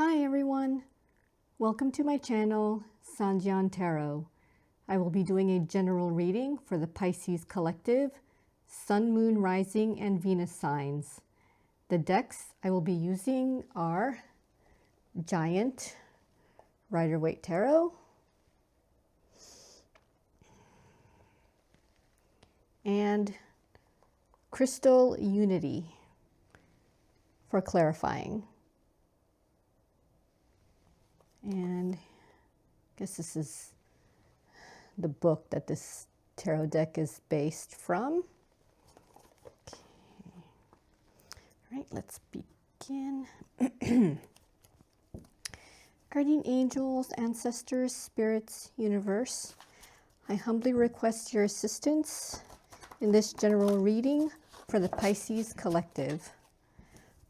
Hi everyone, welcome to my channel, Sanjian Tarot. I will be doing a general reading for the Pisces collective, Sun, Moon, Rising, and Venus signs. The decks I will be using are Giant, Rider-Waite Tarot, and Crystal Unity for clarifying. And I guess this is the book that this tarot deck is based from. Okay. All right, let's begin. Guardian angels, ancestors, spirits, universe, I humbly request your assistance in this general reading for the Pisces collective.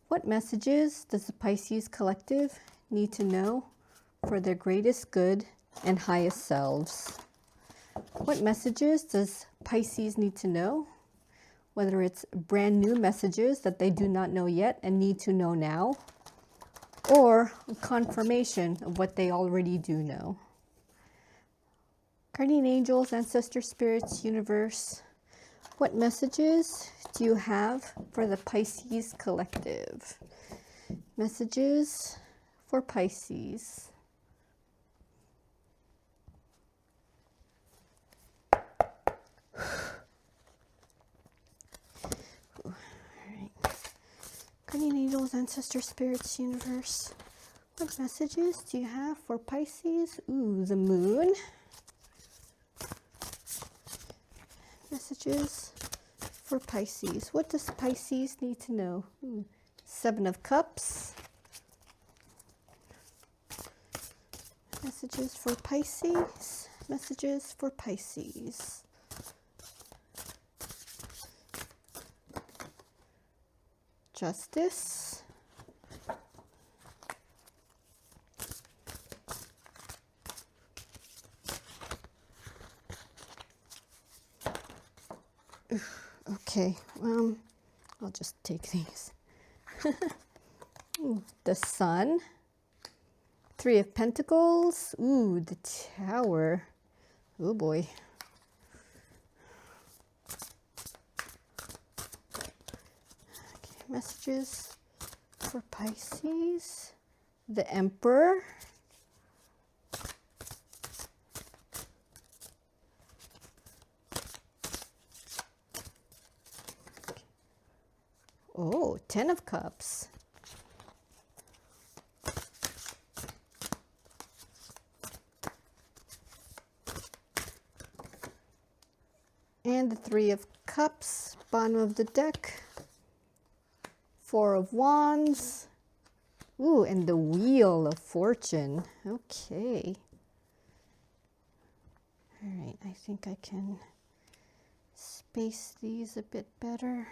What messages does the Pisces collective need to know for their greatest good and highest selves? What messages does Pisces need to know? Whether it's brand new messages that they do not know yet and need to know now, or confirmation of what they already do know. Guardian angels, ancestor spirits, universe, what messages do you have for the Pisces collective? Messages for Pisces. Guardian angels, ancestor spirits, universe. What messages do you have for Pisces? Ooh, the moon. Messages for Pisces. What does Pisces need to know? Ooh, Seven of Cups. Messages for Pisces. Messages for Pisces. Justice. Okay, I'll just take these. Ooh, the Sun. Three of Pentacles. Ooh, the Tower. Oh boy. Messages for Pisces, the Emperor, oh, Ten of Cups, and the Three of Cups, bottom of the deck. Four of Wands. Ooh, and the Wheel of Fortune. Okay. All right, I think I can space these a bit better.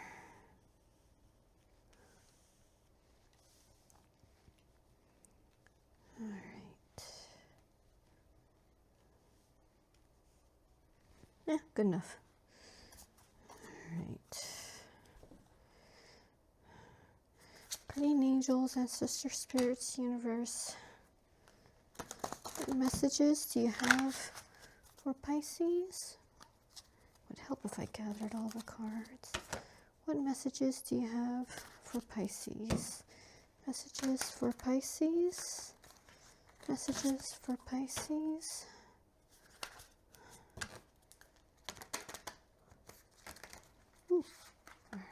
All right. Yeah, good enough. All right. Guardian angels, ancestor spirits, universe. What messages do you have for Pisces? Would help if I gathered all the cards. What messages do you have for Pisces? Messages for Pisces. Messages for Pisces. Ooh. All right.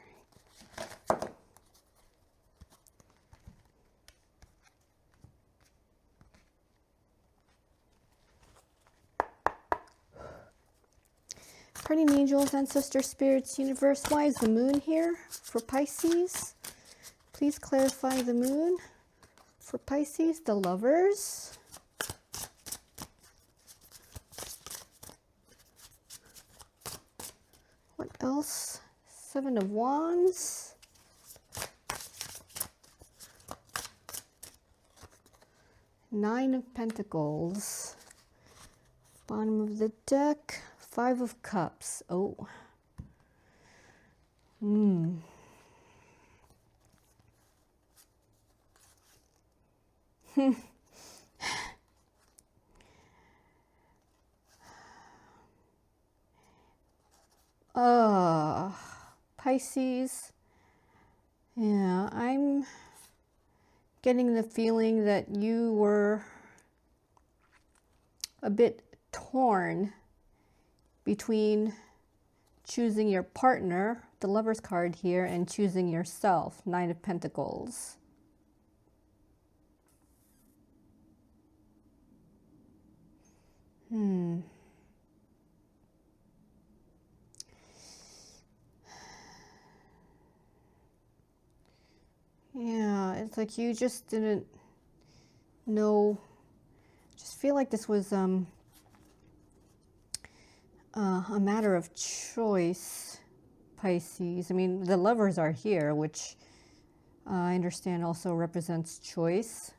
Guardian angels, ancestor spirits, universe. Why is the moon here for Pisces? Please clarify the moon for Pisces. The Lovers. What else? Seven of Wands. Nine of Pentacles. Bottom of the deck. Five of Cups. Oh. Pisces. Yeah, I'm getting the feeling that you were a bit torn between choosing your partner, the Lover's card here, and choosing yourself, Nine of Pentacles. Yeah, it's like you just didn't know. Just feel like this was a matter of choice, Pisces. I mean, the Lovers are here, which I understand also represents choice.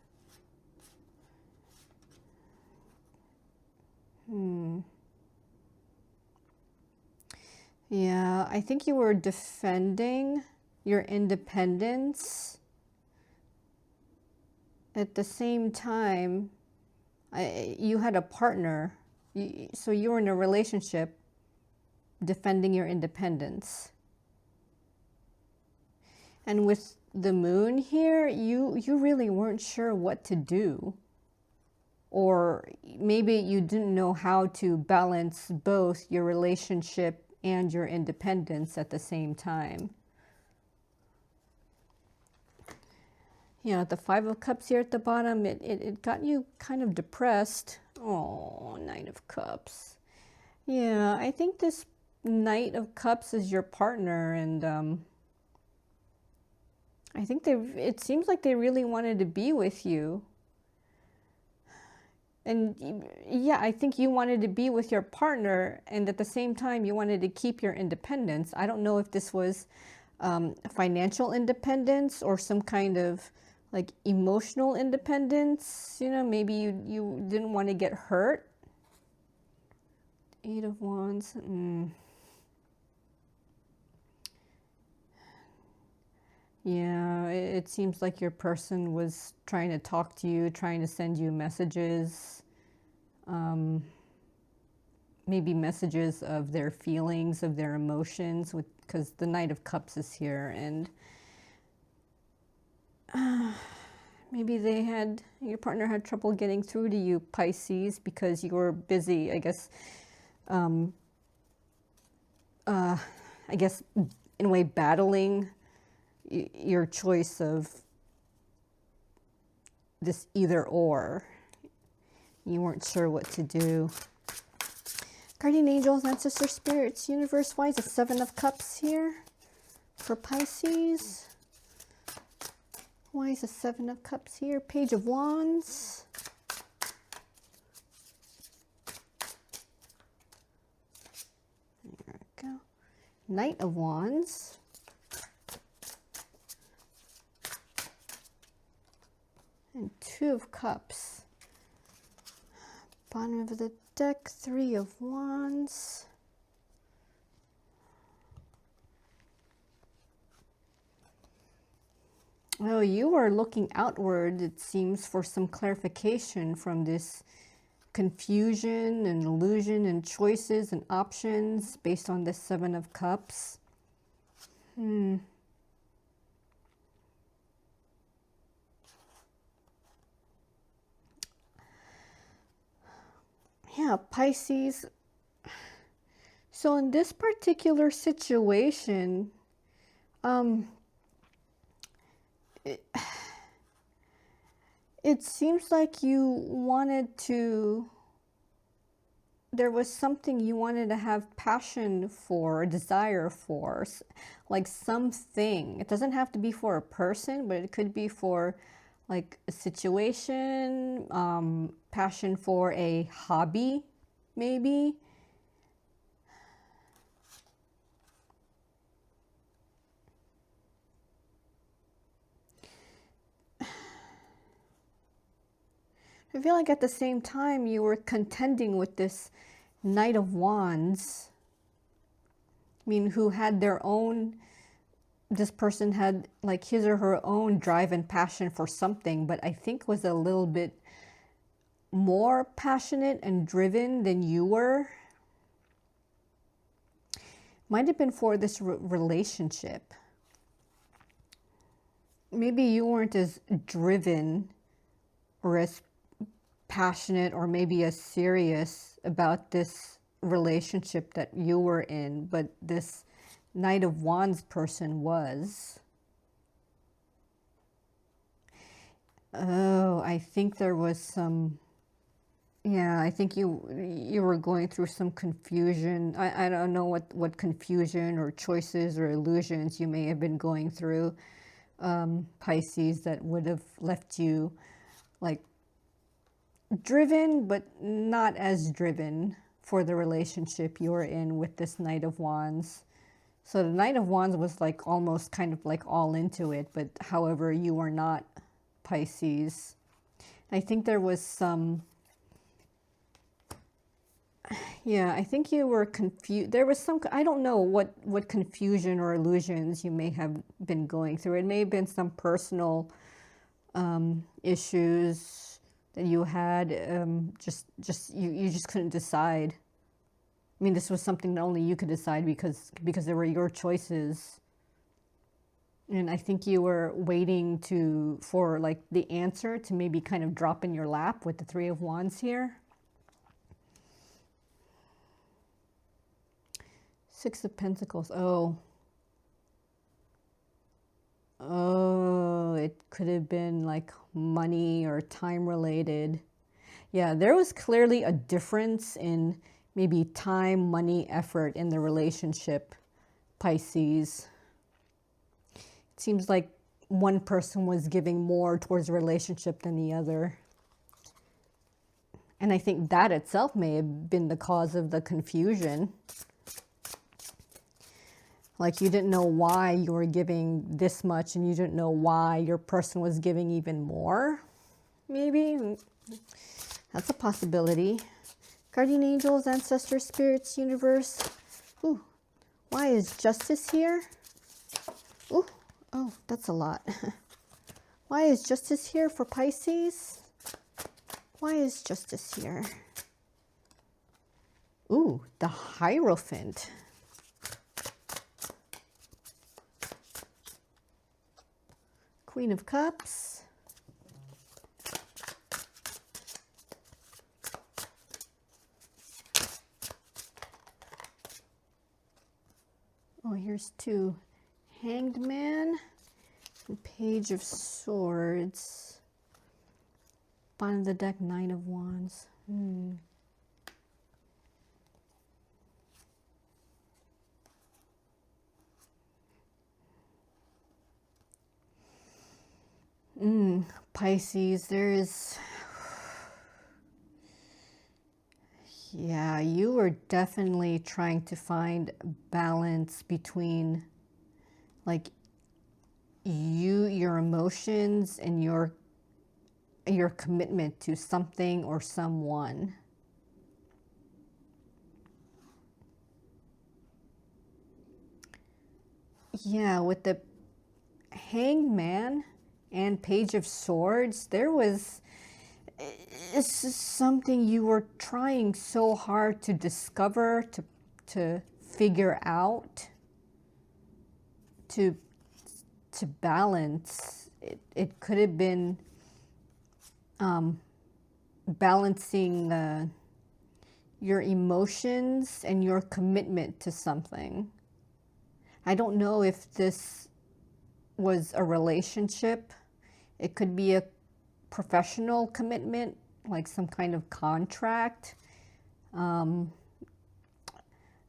Yeah, I think you were defending your independence. At the same time, you had a partner, so you were in a relationship defending your independence. And with the moon here, you really weren't sure what to do. Or maybe you didn't know how to balance both your relationship and your independence at the same time. Yeah, the Five of Cups here at the bottom, it got you kind of depressed. Oh, Knight of Cups. Yeah, I think this Knight of Cups is your partner, and I think it seems like they really wanted to be with you. And yeah, I think you wanted to be with your partner, and at the same time, you wanted to keep your independence. I don't know if this was financial independence or some kind of like emotional independence. You know, maybe you didn't want to get hurt. Eight of Wands. Yeah, it seems like your person was trying to talk to you, trying to send you messages. Maybe messages of their feelings, of their emotions, because the Knight of Cups is here, and maybe your partner had trouble getting through to you, Pisces, because you were busy, I guess, in a way battling your choice of this either or. You weren't sure what to do. Guardian angels, ancestor spirits, universe, why is a Seven of Cups here for Pisces? Why is a Seven of Cups here? Page of Wands. There we go. Knight of Wands. And Two of Cups. Bottom of the deck, Three of Wands. Oh, you are looking outward, it seems, for some clarification from this confusion and illusion and choices and options based on this Seven of Cups. Yeah, Pisces. So in this particular situation, it seems like you wanted to, there was something you wanted to have passion for, desire for, like something. It doesn't have to be for a person, but it could be for like a situation, passion for a hobby, maybe. I feel like at the same time you were contending with this Knight of Wands, I mean, who had their own this person had like his or her own drive and passion for something, but I think was a little bit more passionate and driven than you were. Might have been for this relationship. Maybe you weren't as driven or as passionate or maybe as serious about this relationship that you were in, but this Knight of Wands person was. Oh, I think there was some, yeah, I think you were going through some confusion. I don't know what confusion or choices or illusions you may have been going through, Pisces, that would have left you like driven, but not as driven for the relationship you were in with this Knight of Wands. So the Knight of Wands was like almost kind of like all into it, but however, you were not, Pisces. I think there was some, yeah, I think you were confused. There was some, I don't know what confusion or illusions you may have been going through. It may have been some personal issues that you had, you just couldn't decide. I mean, this was something that only you could decide because they were your choices. And I think you were waiting for like the answer to maybe kind of drop in your lap with the Three of Wands here. Six of Pentacles. Oh, it could have been like money or time related. Yeah, there was clearly a difference in maybe time, money, effort in the relationship, Pisces. It seems like one person was giving more towards the relationship than the other. And I think that itself may have been the cause of the confusion. Like you didn't know why you were giving this much and you didn't know why your person was giving even more. Maybe. That's a possibility. Guardian angels, ancestors, spirits, universe. Ooh, why is justice here? Ooh, oh, that's a lot. Why is justice here for Pisces? Why is justice here? Ooh, the Hierophant. Queen of Cups. Oh, here's two. Hanged Man and Page of Swords. Bottom of the deck, Nine of Wands. Pisces, there is, yeah, you were definitely trying to find balance between like your emotions and your commitment to something or someone. Yeah, with the Hanged Man and Page of Swords, there was, it's just something you were trying so hard to discover, to figure out, to balance. It could have been balancing your emotions and your commitment to something. I don't know if this was a relationship. It could be a professional commitment, like some kind of contract.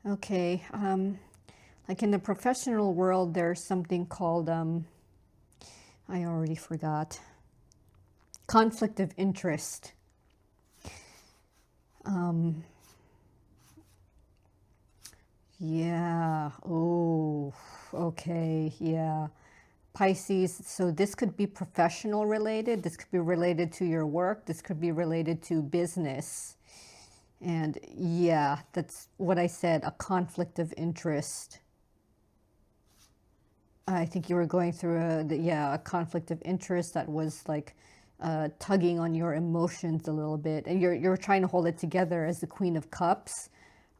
Okay, like in the professional world, there's something called, I already forgot, conflict of interest. Yeah, oh, okay, yeah. Pisces, so this could be professional related, this could be related to your work, this could be related to business. And yeah, that's what I said, a conflict of interest. I think you were going through a conflict of interest that was like tugging on your emotions a little bit, and you're trying to hold it together as the Queen of Cups.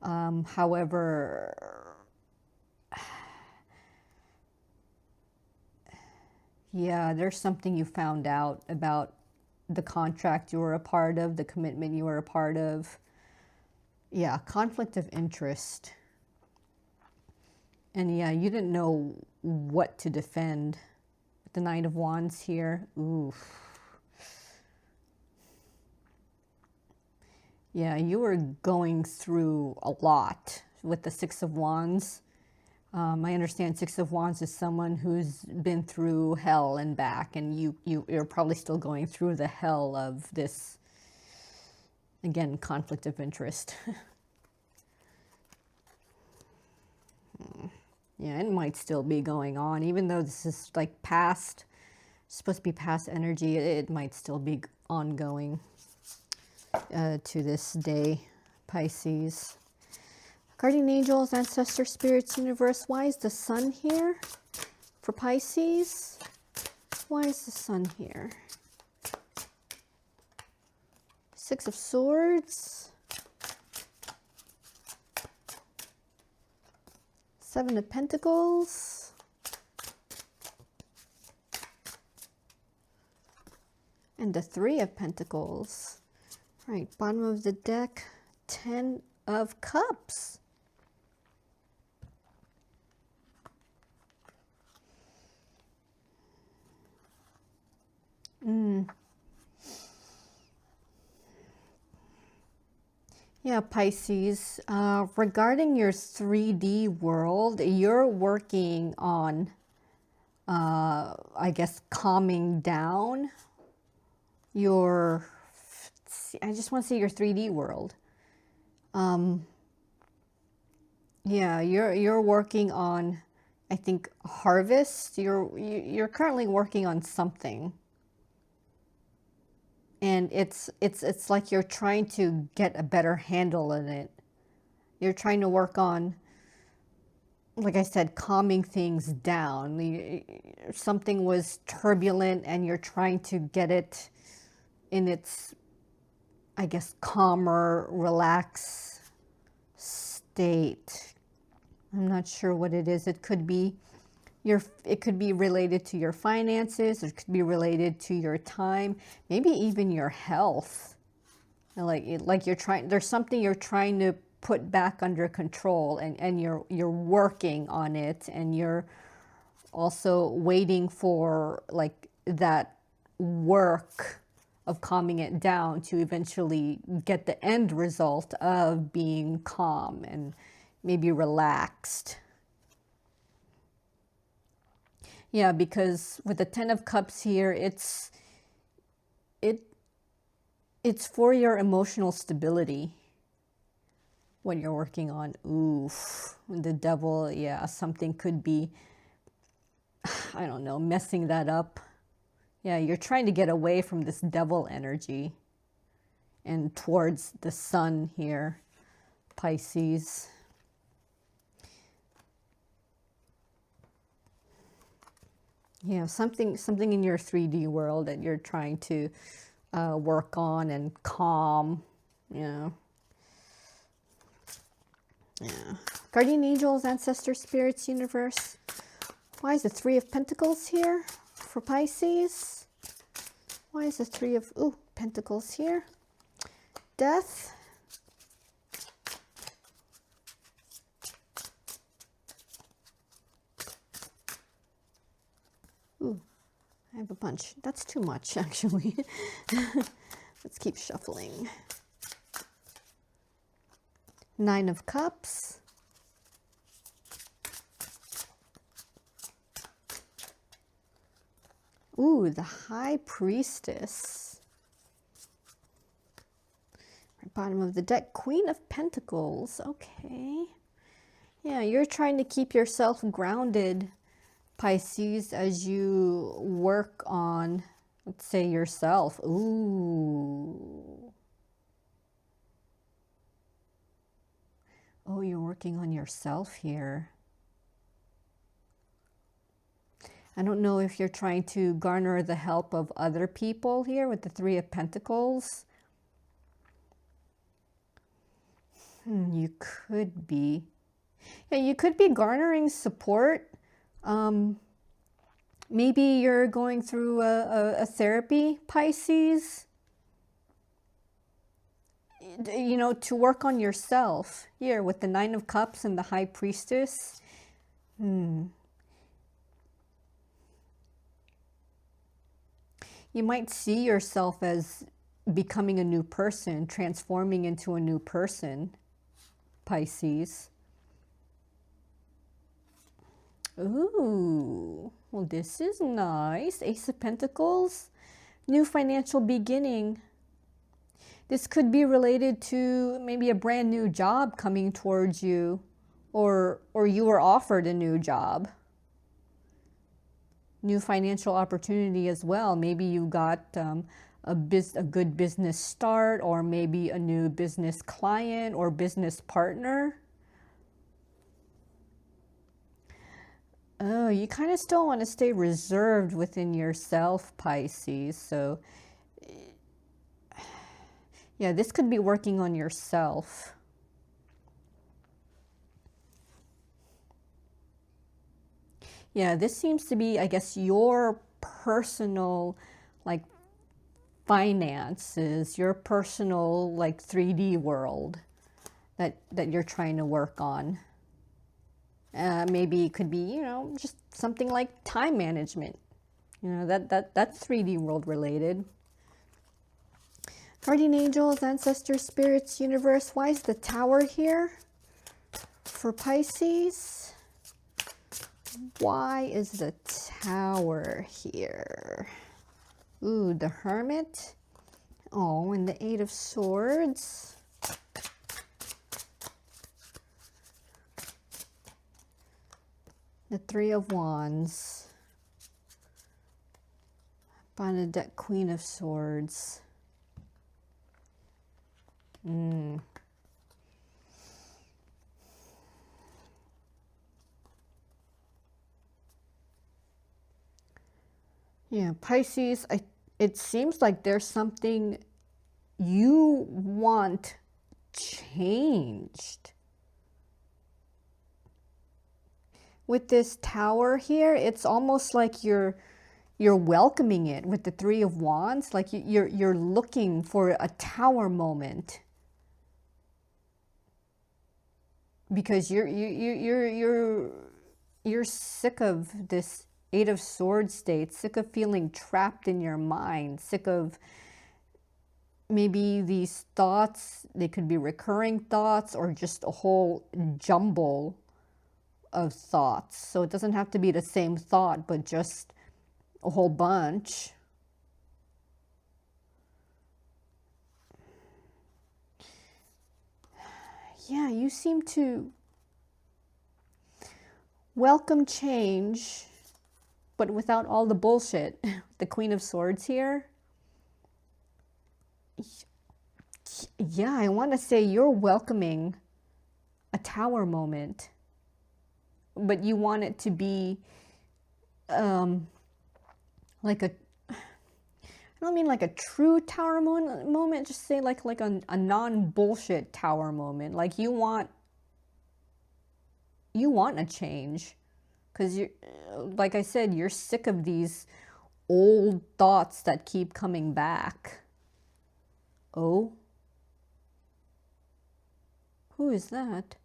However, yeah, there's something you found out about the contract you were a part of, the commitment you were a part of. Yeah, conflict of interest. And yeah, you didn't know what to defend. The Knight of Wands here. Oof. Yeah, you were going through a lot with the Six of Wands. I understand Six of Wands is someone who's been through hell and back, and you're probably still going through the hell of this, again, conflict of interest. Yeah, it might still be going on, even though this is like past, supposed to be past energy, it might still be ongoing to this day, Pisces. Guardian angels, ancestor spirits, universe. Why is the sun here for Pisces? Why is the sun here? Six of Swords. Seven of Pentacles. And the Three of Pentacles. All right, bottom of the deck, 10 of Cups. Yeah, Pisces, regarding your 3D world, you're working on, I guess, calming down your, I just want to say your 3D world. Yeah, you're working on, I think, harvest. You're currently working on something. And it's like you're trying to get a better handle on it. You're trying to work on, like I said, calming things down. Something was turbulent and you're trying to get it in its, I guess, calmer, relaxed state. I'm not sure what it is. It could be it could be related to your finances. It could be related to your time, maybe even your health. Like you're trying, there's something you're trying to put back under control, and you're working on it, and you're also waiting for like that work of calming it down to eventually get the end result of being calm and maybe relaxed. Yeah, because with the Ten of Cups here, it's for your emotional stability. What you're working on. Oof. The Devil, yeah, something could be, I don't know, messing that up. Yeah, you're trying to get away from this Devil energy and towards the Sun here, Pisces. Yeah, something in your 3D world that you're trying to work on and calm, you know. Yeah. Guardian angels, ancestor spirits, universe. Why is the Three of Pentacles here for Pisces? Why is the Three of Pentacles here? Death. Ooh, I have a bunch. That's too much, actually. Let's keep shuffling. Nine of Cups. Ooh, the High Priestess. Right, bottom of the deck, Queen of Pentacles. Okay. Yeah, you're trying to keep yourself grounded, Pisces, as you work on, let's say, yourself. Ooh. Oh, you're working on yourself here. I don't know if you're trying to garner the help of other people here with the Three of Pentacles. You could be. Yeah, you could be garnering support. Maybe you're going through a therapy, Pisces. You know, to work on yourself. Here with the Nine of Cups and the High Priestess. You might see yourself as becoming a new person, transforming into a new person, Pisces. Ooh, well, this is nice. Ace of Pentacles, new financial beginning. This could be related to maybe a brand new job coming towards you, or you were offered a new job. New financial opportunity as well. Maybe you got a good business start, or maybe a new business client or business partner. Oh, you kind of still want to stay reserved within yourself, Pisces. So, yeah, this could be working on yourself. Yeah, this seems to be, I guess, your personal, like, finances, your personal, like, 3D world that you're trying to work on. Maybe it could be, you know, just something like time management. You know, that's 3D world related. Guardian angels, ancestors, spirits, universe. Why is the Tower here for Pisces? Why is the Tower here? Ooh, the Hermit. Oh, and the Eight of Swords. The Three of Wands. Bernadette, Queen of Swords. Yeah, Pisces, it seems like there's something you want changed. With this Tower here, it's almost like you're welcoming it with the Three of Wands, like you're looking for a Tower moment. Because you're sick of this Eight of Swords state, sick of feeling trapped in your mind, sick of maybe these thoughts. They could be recurring thoughts or just a whole jumble of thoughts. So it doesn't have to be the same thought, but just a whole bunch. Yeah, you seem to welcome change, but without all the bullshit. The Queen of Swords here. Yeah, I want to say you're welcoming a Tower moment, but you want it to be like a, I don't mean like a true Tower moment, just say like a non-bullshit Tower moment. Like you want a change, because you're, like I said, you're sick of these old thoughts that keep coming back. Oh, who is that?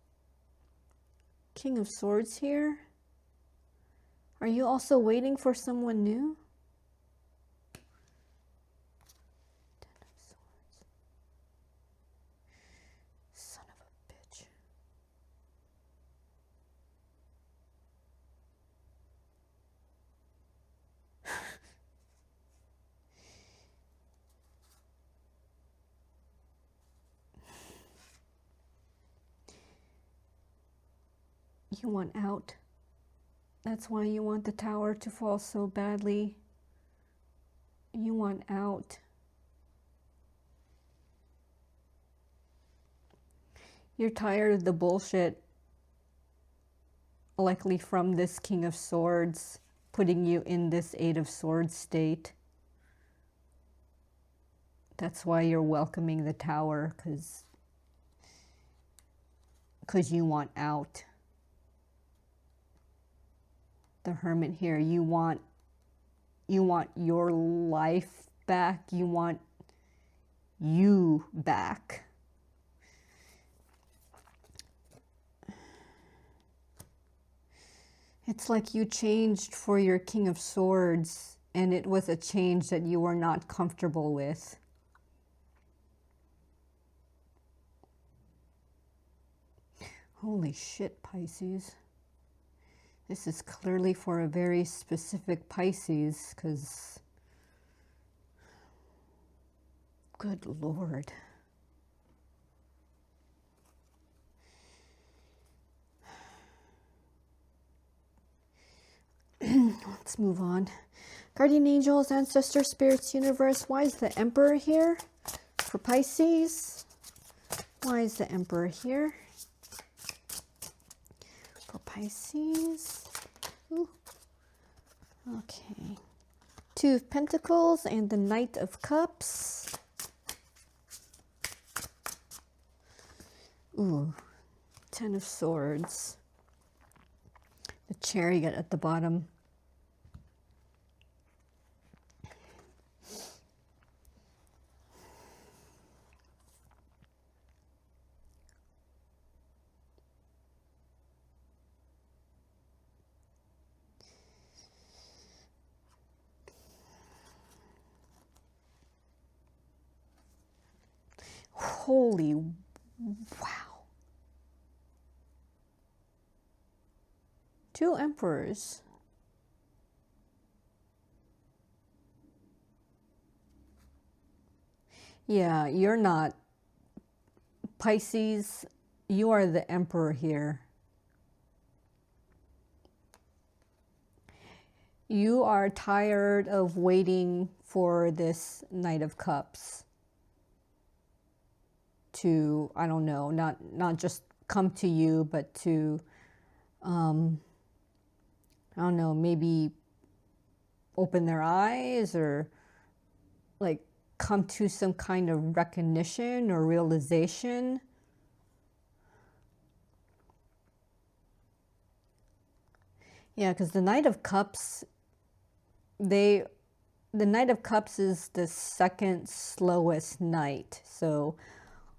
King of Swords here. Are you also waiting for someone new? Ten of Swords. Son of a bitch. You want out. That's why you want the Tower to fall so badly. You want out. You're tired of the bullshit, likely from this King of Swords. putting you in this Eight of Swords state. That's why you're welcoming the Tower, because you want out. The Hermit here, you want your life back. You want you back. It's like you changed for your King of Swords, and it was a change that you were not comfortable with. Holy shit, Pisces. This is clearly for a very specific Pisces, because good Lord. Let's move on. Guardian angels, ancestors, spirits, universe. Why is the Emperor here for Pisces? Why is the Emperor here for Pisces? Ooh. Okay. Two of Pentacles and the Knight of Cups. Ooh. Ten of Swords. The Chariot at the bottom. Holy wow. Two Emperors. Yeah, you're not Pisces. You are the Emperor here. You are tired of waiting for this Knight of Cups to, I don't know, not just come to you, but to, I don't know, maybe open their eyes or like come to some kind of recognition or realization. Yeah, because the Knight of Cups, the Knight of Cups is the second slowest knight. So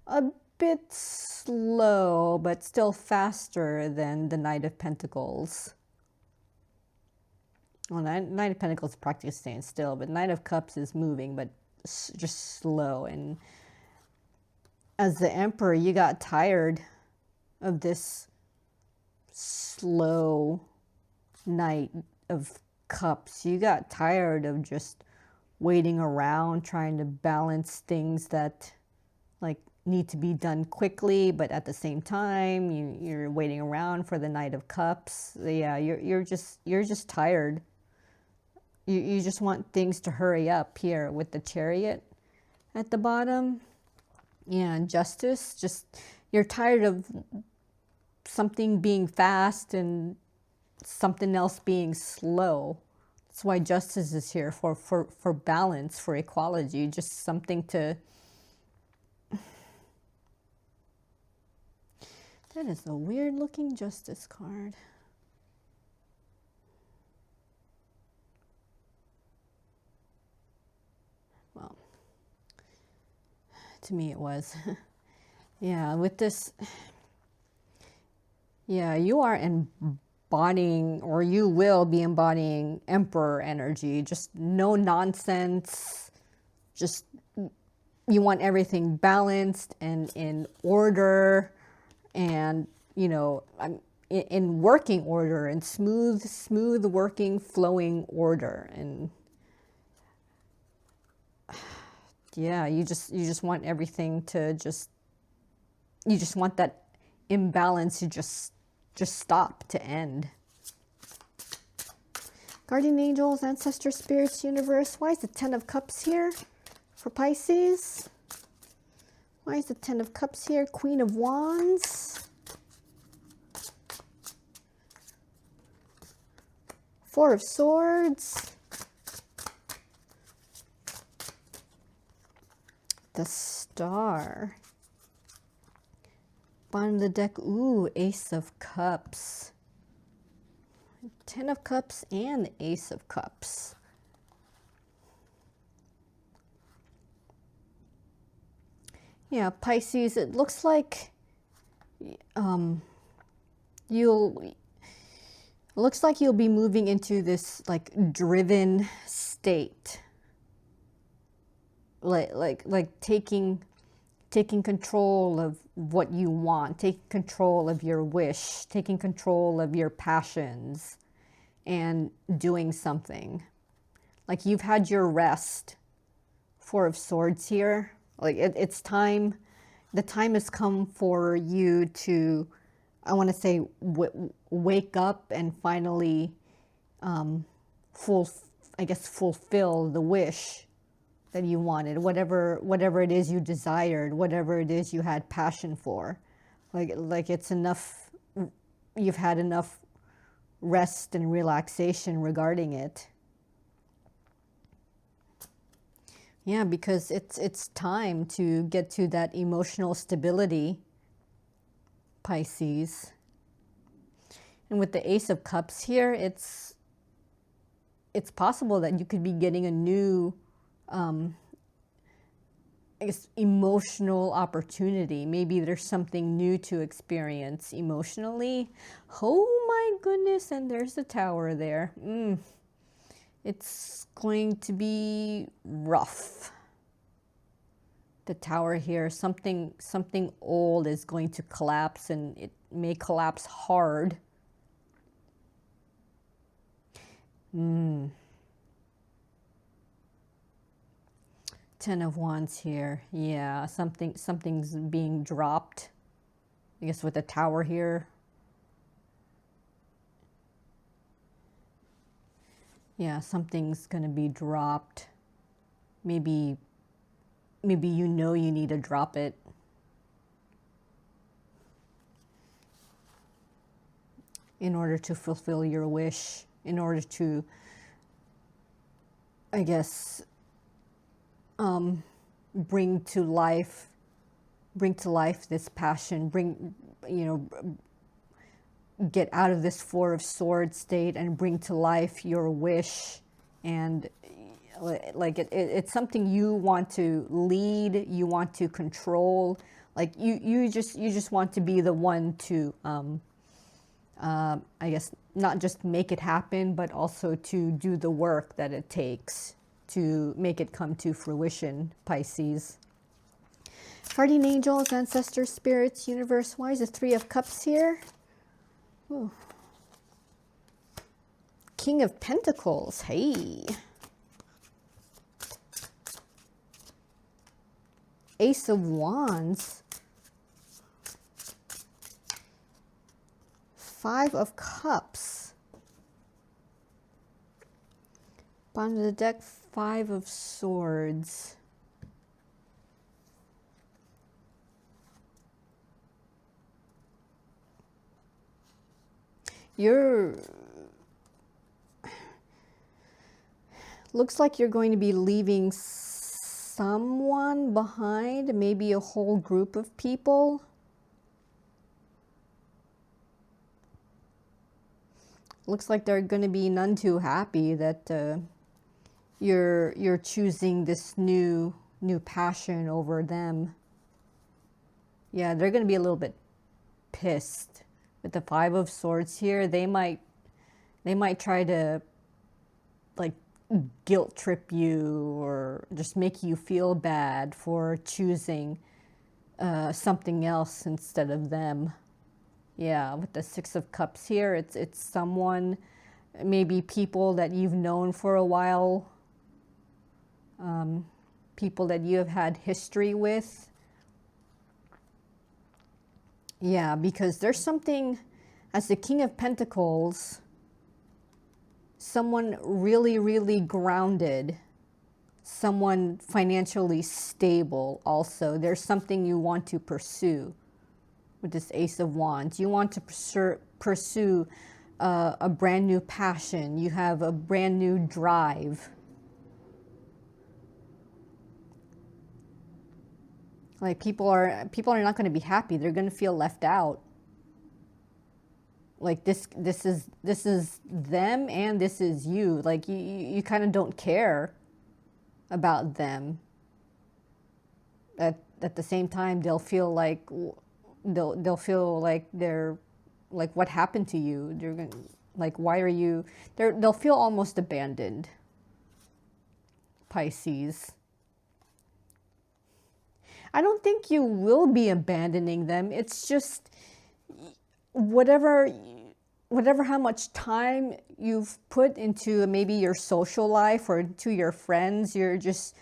a bit slow, but still faster than the Knight of Pentacles. Well, Knight of Pentacles is practically staying still, but Knight of Cups is moving, but just slow. And as the Emperor, you got tired of this slow Knight of Cups. You got tired of just waiting around, trying to balance things that like need to be done quickly, but at the same time you're waiting around for the Knight of Cups. Yeah, you're just tired. You just want things to hurry up here with the Chariot at the bottom. Yeah, and Justice, just you're tired of something being fast and something else being slow. That's why Justice is here, for balance, for equality, just something to... That is a weird looking Justice card. Well, to me it was. Yeah, with this, yeah, you are embodying, or you will be embodying Emperor energy. Just no nonsense. Just, you want everything balanced and in order, and, you know, in working order, and smooth working, flowing order. And yeah, you just want everything to just, you just want that imbalance to just stop, to end. Guardian angels, ancestor spirits, universe. Why is the Ten of Cups here for Pisces? Why is the Ten of Cups here? Queen of Wands. Four of Swords. The Star. Bottom of the deck, ooh, Ace of Cups. 10 of Cups and the Ace of Cups. Yeah, Pisces, it looks like you'll be moving into this like driven state. Like taking control of what you want, taking control of your wish, taking control of your passions, and doing something. Like you've had your rest. Four of Swords here. Like it's time. The time has come for you to, I want to say, wake up and finally, fulfill the wish that you wanted, whatever it is you desired, whatever it is you had passion for. Like it's enough, you've had enough rest and relaxation regarding it. Yeah, because it's time to get to that emotional stability, Pisces. And with the Ace of Cups here, it's possible that you could be getting a new emotional opportunity. Maybe there's something new to experience emotionally. Oh my goodness, and there's the Tower there. It's going to be rough. The Tower here, something old is going to collapse, and it may collapse hard. 10 of Wands here. Yeah, something's being dropped. I guess with the Tower here. Yeah, something's going to be dropped. Maybe you know you need to drop it. In order to fulfill your wish, in order to, I guess, bring to life this passion, get out of this Four of Swords state and bring to life your wish. And like it's something you want to lead, you want to control. Like you just want to be the one to I guess not just make it happen, but also to do the work that it takes to make it come to fruition, Pisces. Guardian angels, ancestors, spirits, universe. Why is the Three of Cups here? Ooh. King of Pentacles. Hey. Ace of Wands. Five of Cups. Bottom of the deck, Five of Swords. Looks like you're going to be leaving someone behind, maybe a whole group of people. Looks like they're going to be none too happy that you're choosing this new passion over them. Yeah, they're going to be a little bit pissed. With the Five of Swords here, they might try to like guilt trip you or just make you feel bad for choosing something else instead of them. Yeah, with the Six of Cups here, it's someone, maybe people that you've known for a while, people that you have had history with. Yeah, because there's something, as the King of Pentacles, someone really, really grounded, someone financially stable also. There's something you want to pursue with this Ace of Wands. You want to pursue a brand new passion. You have a brand new drive. Like people are not going to be happy. They're going to feel left out. Like this is them and this is you. Like you kind of don't care about them. At the same time, they'll feel like they're like, what happened to you? They're gonna, like, why are you? They'll feel almost abandoned. Pisces. I don't think you will be abandoning them. It's just whatever how much time you've put into maybe your social life or to your friends, you're just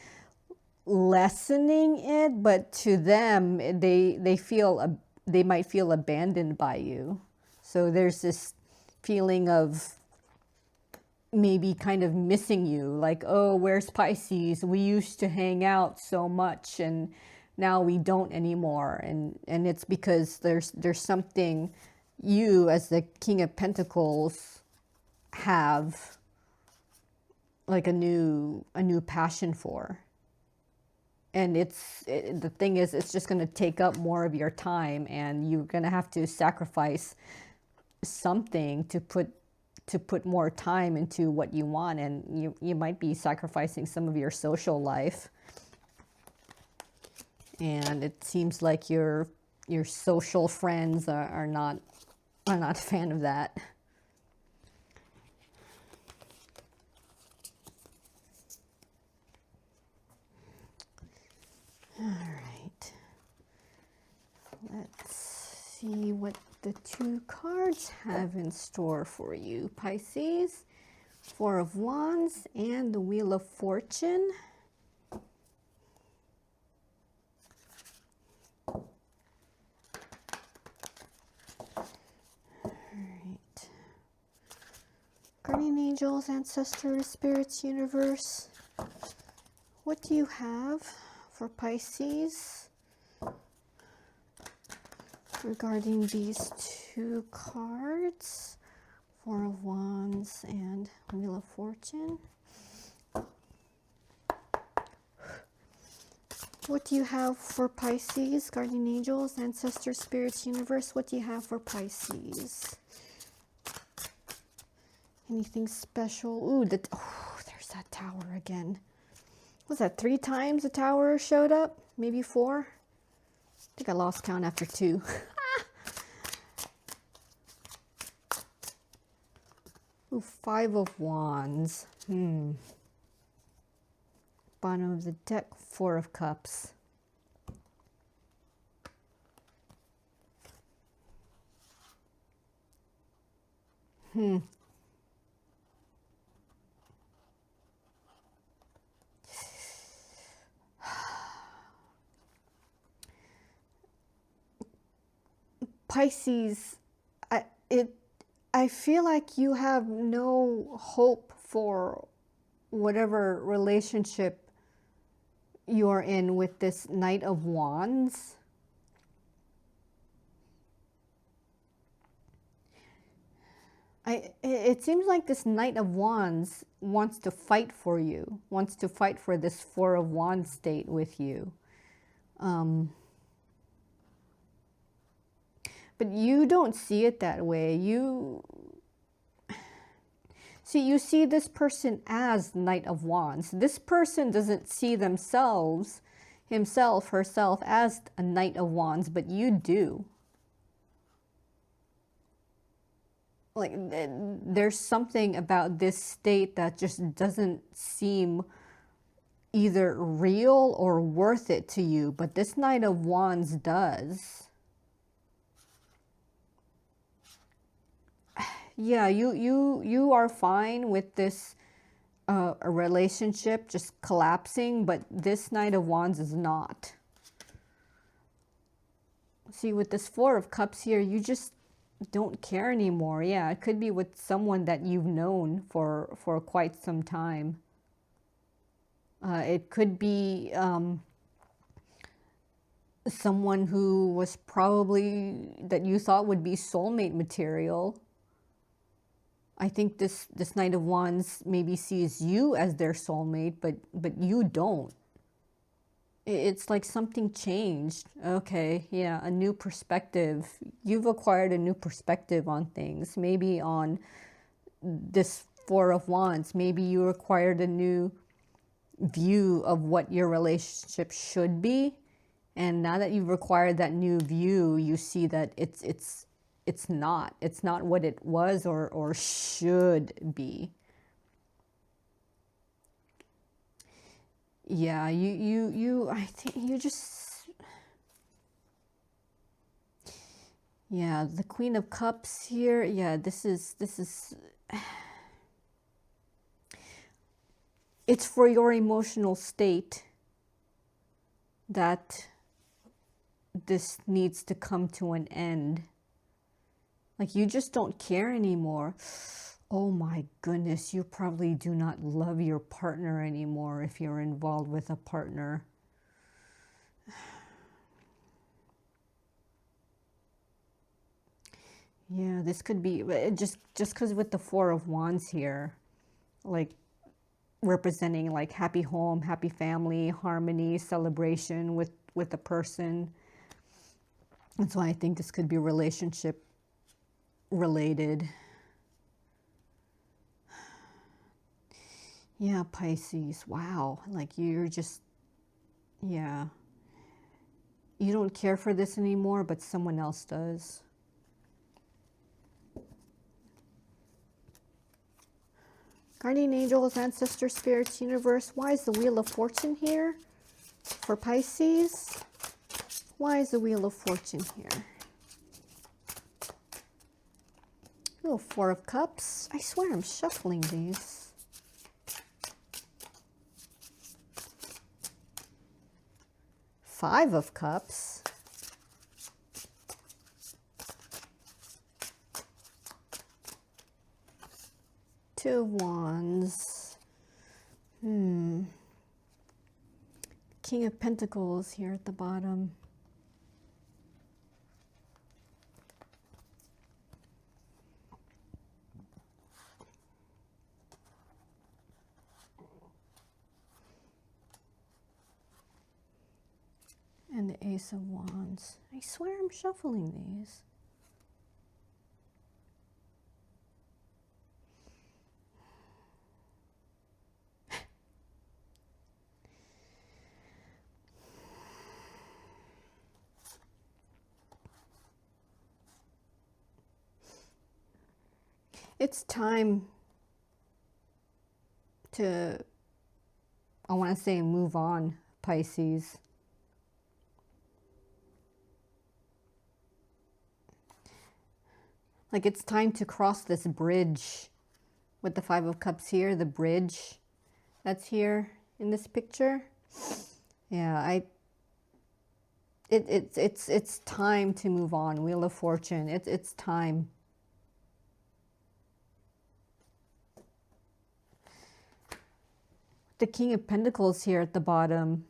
lessening it, but to them they might feel abandoned by you. So there's this feeling of maybe kind of missing you, like, oh, where's Pisces? We used to hang out so much and now we don't anymore. And it's because there's something you as the King of Pentacles have like a new passion for. And the thing is, it's just going to take up more of your time, and you're going to have to sacrifice something to put more time into what you want. And you might be sacrificing some of your social life. And it seems like your social friends are not a fan of that. All right. Let's see what the two cards have in store for you, Pisces. Four of Wands and the Wheel of Fortune. Guardian angels, ancestors, spirits, universe. What do you have for Pisces regarding these two cards? Four of Wands and Wheel of Fortune. What do you have for Pisces? Guardian angels, ancestors, spirits, universe. What do you have for Pisces? Anything special? Ooh, there's that tower again. Was that 3 times the tower showed up? Maybe 4? I think I lost count after 2. Ooh, 5 of Wands. Bottom of the deck, 4 of Cups. Pisces, I feel like you have no hope for whatever relationship you're in with this Knight of Wands. It seems like this Knight of Wands wants to fight for you, wants to fight for this Four of Wands state with you. But you don't see it that way. You see this person as Knight of Wands. This person doesn't see himself, herself as a Knight of Wands, but you do. Like, there's something about this state that just doesn't seem either real or worth it to you, but this Knight of Wands does. Yeah, you are fine with this a relationship just collapsing, but this Knight of Wands is not. See, with this Four of Cups here, you just don't care anymore. Yeah, it could be with someone that you've known for quite some time. It could be someone who was probably that you thought would be soulmate material. I think this Knight of Wands maybe sees you as their soulmate, but you don't. It's like something changed. Okay, yeah, a new perspective. You've acquired a new perspective on things. Maybe on this Four of Wands, maybe you acquired a new view of what your relationship should be. And now that you've acquired that new view, you see that it's not what it was or should be. Yeah, I think you just, yeah, the Queen of Cups here. Yeah, this is it's for your emotional state that this needs to come to an end. Like, you just don't care anymore. Oh my goodness, you probably do not love your partner anymore if you're involved with a partner. Yeah, this could be just because with the Four of Wands here, like representing like happy home, happy family, harmony, celebration with a person. And so I think this could be relationship related. Yeah, Pisces. Wow. Like you're just, yeah. You don't care for this anymore, but someone else does. Guardian angels, ancestors, spirits, universe. Why is the Wheel of Fortune here for Pisces? Why is the Wheel of Fortune here? Oh, Four of Cups. I swear I'm shuffling these. Five of Cups. Two of Wands. King of Pentacles here at the bottom. And the Ace of Wands. I swear I'm shuffling these. It's time to, I want to say, move on, Pisces. Like it's time to cross this bridge with the Five of Cups here, the bridge that's here in this picture. Yeah, it's time to move on. Wheel of Fortune. It's time. The King of Pentacles here at the bottom.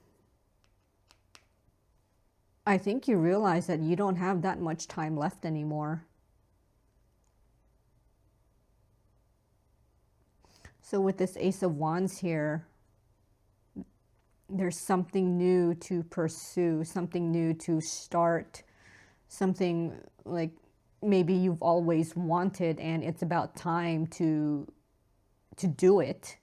I think you realize that you don't have that much time left anymore. So with this Ace of Wands here, there's something new to pursue, something new to start, something like maybe you've always wanted and it's about time to do it.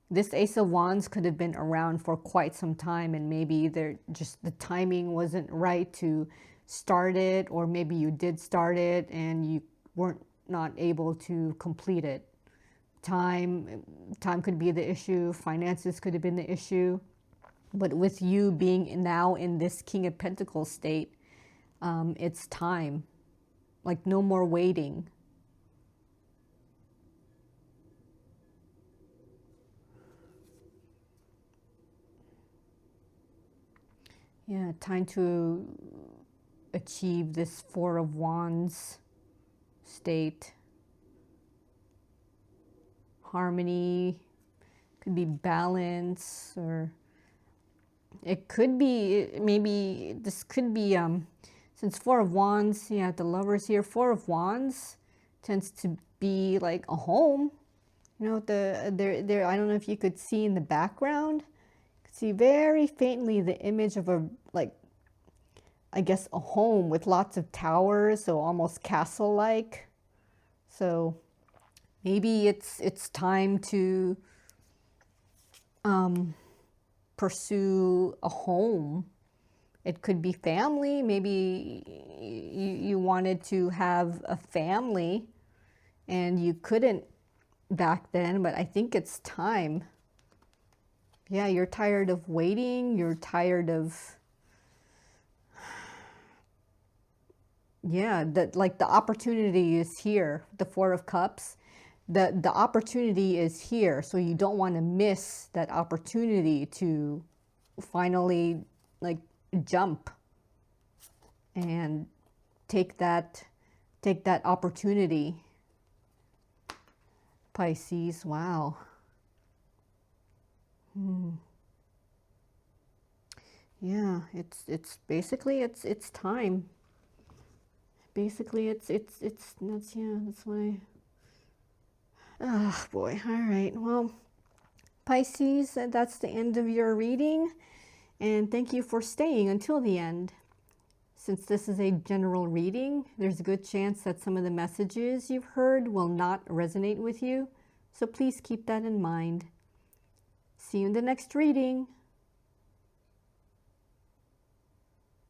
This Ace of Wands could have been around for quite some time, and maybe the timing wasn't right to start it, or maybe you did start it and you weren't not able to complete it. Time could be the issue, finances could have been the issue, but with you being now in this King of Pentacles state, it's time. Like no more waiting. Yeah, time to achieve this Four of Wands state. Harmony, could be balance, or it could be, maybe this could be, since Four of Wands, yeah, the Lovers here, Four of Wands tends to be like a home. You know, there I don't know if you could see in the background. You could see very faintly the image of a, like, I guess a home with lots of towers, so almost castle-like. So maybe it's time to pursue a home. It could be family. Maybe you wanted to have a family and you couldn't back then, but I think it's time. Yeah, you're tired of waiting. You're tired of, yeah, like the opportunity is here. The Four of Cups. The opportunity is here, so you don't want to miss that opportunity to finally, like, jump and take that opportunity. Pisces, wow. Yeah, it's basically it's time. Basically it's that's, yeah, that's why. Oh boy. All right. Well, Pisces, that's the end of your reading, and thank you for staying until the end. Since this is a general reading, there's a good chance that some of the messages you've heard will not resonate with you, so please keep that in mind. See you in the next reading.